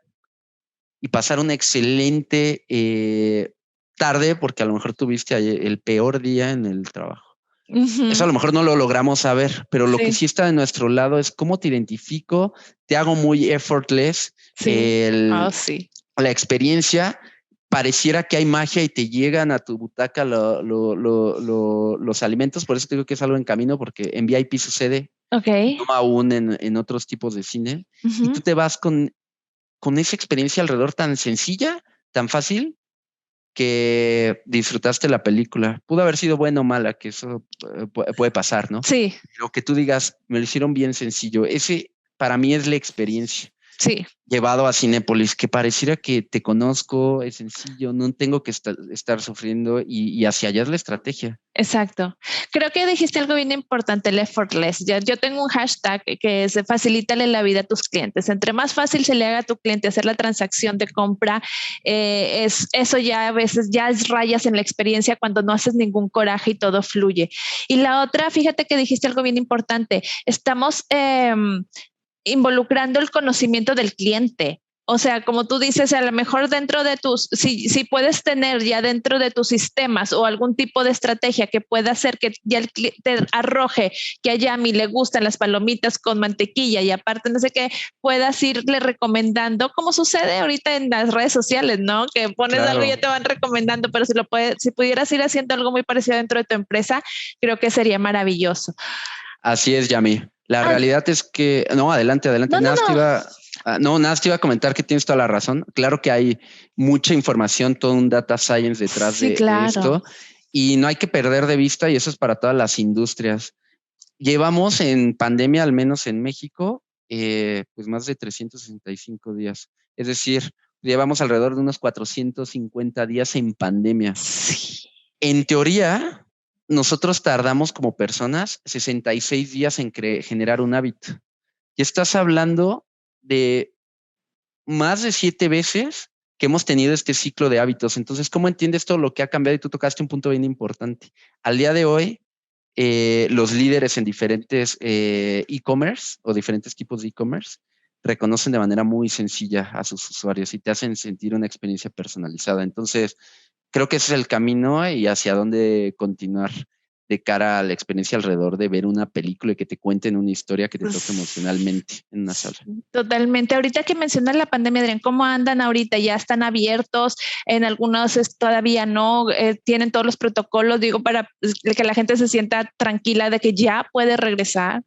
y pasar una excelente tarde porque a lo mejor tuviste el peor día en el trabajo. Eso a lo mejor no lo logramos saber, pero lo que sí está de nuestro lado es cómo te identifico, te hago muy effortless. La experiencia, pareciera que hay magia y te llegan a tu butaca los alimentos, por eso te digo que es algo en camino, porque en VIP sucede, no aún en otros tipos de cine, y tú te vas con esa experiencia alrededor tan sencilla, tan fácil, que disfrutaste la película. Pudo haber sido buena o mala, que eso puede pasar, ¿no? Sí. Pero que tú digas, me lo hicieron bien sencillo. Ese para mí es la experiencia. Sí. Llevado a Cinépolis, que pareciera que te conozco, es sencillo, no tengo que estar sufriendo y hacia allá es la estrategia. Exacto. Creo que dijiste algo bien importante, el effortless. Yo tengo un hashtag que es facilítale la vida a tus clientes. Entre más fácil se le haga a tu cliente hacer la transacción de compra, eso ya a veces ya es rayas en la experiencia cuando no haces ningún coraje y todo fluye. Y la otra, fíjate que dijiste algo bien importante. Estamos involucrando el conocimiento del cliente. O sea, como tú dices, a lo mejor dentro de si puedes tener ya dentro de tus sistemas o algún tipo de estrategia que pueda hacer que ya te arroje que a Yami le gustan las palomitas con mantequilla y aparte no sé qué, puedas irle recomendando, como sucede ahorita en las redes sociales, ¿no? Que pones algo y ya te van recomendando, pero si pudieras ir haciendo algo muy parecido dentro de tu empresa, creo que sería maravilloso. Así es, Yami. La realidad es que, no, adelante. No. Nada, te iba a comentar que tienes toda la razón. Claro que hay mucha información, todo un data science detrás de esto y no hay que perder de vista, y eso es para todas las industrias. Llevamos en pandemia, al menos en México, pues más de 365 días. Es decir, llevamos alrededor de unos 450 días en pandemia. Sí. En teoría, nosotros tardamos como personas 66 días en generar un hábito. Y estás hablando de más de 7 veces que hemos tenido este ciclo de hábitos. Entonces, ¿cómo entiendes todo lo que ha cambiado? Y tú tocaste un punto bien importante. Al día de hoy, los líderes en diferentes e-commerce o diferentes tipos de e-commerce reconocen de manera muy sencilla a sus usuarios y te hacen sentir una experiencia personalizada. Entonces, creo que ese es el camino y hacia dónde continuar de cara a la experiencia alrededor de ver una película y que te cuenten una historia que te toque emocionalmente en una sala. Totalmente. Ahorita que mencionas la pandemia, Adrián, ¿cómo andan ahorita? ¿Ya están abiertos? En algunos todavía no, tienen todos los protocolos, digo, para que la gente se sienta tranquila de que ya puede regresar.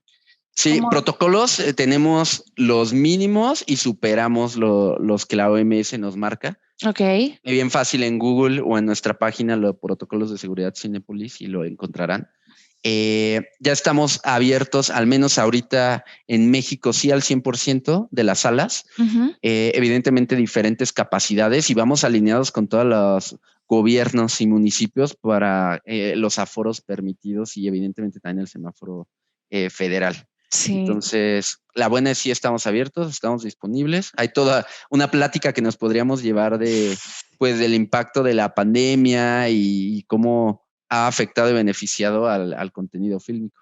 Sí, protocolos, tenemos los mínimos y superamos los que la OMS nos marca. Ok. Bien fácil en Google o en nuestra página, los protocolos de seguridad Cinépolis, y lo encontrarán. Ya estamos abiertos, al menos ahorita en México, sí, al 100% de las salas. Evidentemente diferentes capacidades y vamos alineados con todos los gobiernos y municipios para los aforos permitidos y evidentemente también el semáforo federal. Sí. Entonces, la buena es sí estamos abiertos, estamos disponibles. Hay toda una plática que nos podríamos llevar del impacto de la pandemia y cómo ha afectado y beneficiado al contenido fílmico.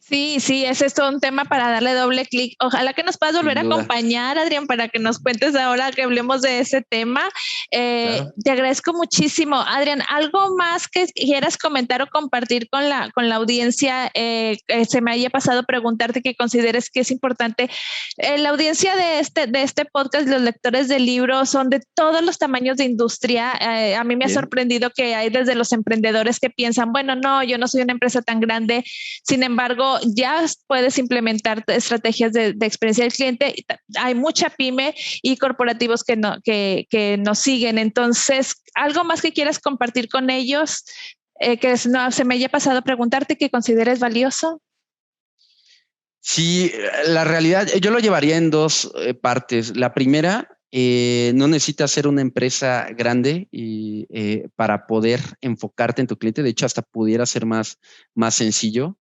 Sí, ese es todo un tema para darle doble clic. Ojalá que nos puedas volver a acompañar, Adrián, para que nos cuentes ahora que hablemos de ese tema. Claro. Te agradezco muchísimo. Adrián, ¿algo más que quieras comentar o compartir con la audiencia? Se me haya pasado preguntarte que consideres que es importante. La audiencia de este podcast, los lectores del libro, son de todos los tamaños de industria. A mí me ha sorprendido que hay desde los emprendedores que piensan, bueno, no, yo no soy una empresa tan grande, sin embargo, ya puedes implementar estrategias de experiencia del cliente. Hay mucha pyme y corporativos que nos siguen. Entonces, ¿algo más que quieras compartir con ellos? Que no se me haya pasado preguntarte que consideres valioso. Sí, la realidad, yo lo llevaría en dos partes. La primera, no necesitas ser una empresa grande para poder enfocarte en tu cliente. De hecho, hasta pudiera ser más sencillo.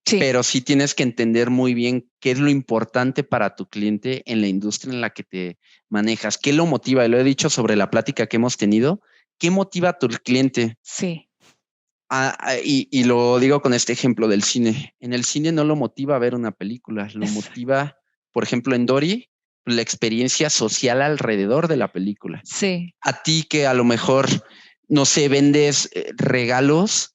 Sí. Pero sí tienes que entender muy bien qué es lo importante para tu cliente en la industria en la que te manejas, qué lo motiva. Y lo he dicho sobre la plática que hemos tenido. ¿Qué motiva a tu cliente? Sí. Y lo digo con este ejemplo del cine. En el cine no lo motiva a ver una película, lo motiva, por ejemplo, en Dory, la experiencia social alrededor de la película. Sí. A ti que a lo mejor, no sé, vendes regalos,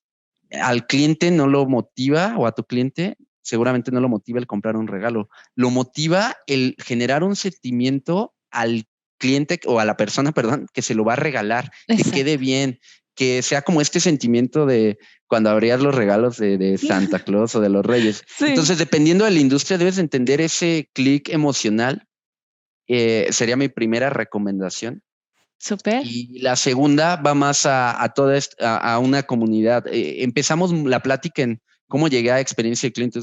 al cliente no lo motiva, o a tu cliente seguramente no lo motiva el comprar un regalo, lo motiva el generar un sentimiento al cliente o a la persona, perdón, que se lo va a regalar, que quede bien, que sea como este sentimiento de cuando abrías los regalos de Santa Claus o de los Reyes. Sí. Entonces, dependiendo de la industria, debes de entender ese clic emocional. Sería mi primera recomendación. Súper. Y la segunda va más a toda a una comunidad. Empezamos la plática en cómo llegué a experiencia de cliente.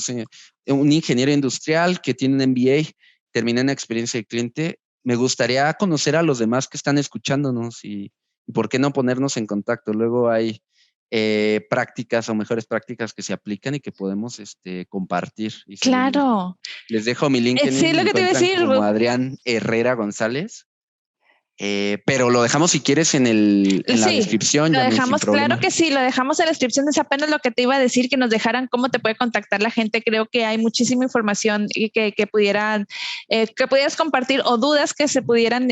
Un ingeniero industrial que tiene un MBA, terminé en experiencia de cliente. Me gustaría conocer a los demás que están escuchándonos y por qué no ponernos en contacto. Luego hay prácticas o mejores prácticas que se aplican y que podemos compartir. Y claro. Les dejo mi LinkedIn. Sí, lo que te iba a decir. Como Adrián Herrera González. Pero lo dejamos si quieres en la descripción. Lo dejamos, claro que sí, lo dejamos en la descripción. Es apenas lo que te iba a decir, que nos dejaran cómo te puede contactar la gente. Creo que hay muchísima información que pudieras compartir o dudas que se pudieran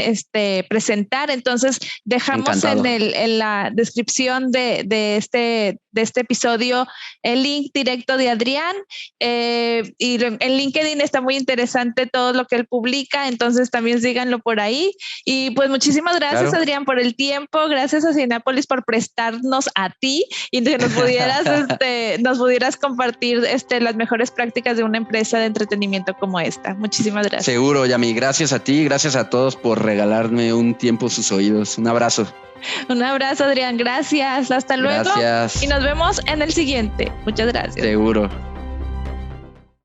presentar. Entonces dejamos en la descripción de este episodio el link directo de Adrián, y en LinkedIn está muy interesante todo lo que él publica, entonces también síganlo por ahí. Y pues muchísimas gracias, claro, Adrián, por el tiempo. Gracias a Cinépolis por prestarnos a ti y que nos pudieras compartir las mejores prácticas de una empresa de entretenimiento como esta. Muchísimas gracias. Seguro, Yami. Gracias a ti, gracias a todos por regalarme un tiempo sus oídos. Un abrazo. Un abrazo, Adrián. Gracias. Hasta luego. Gracias. Y nos vemos en el siguiente. Muchas gracias. Seguro.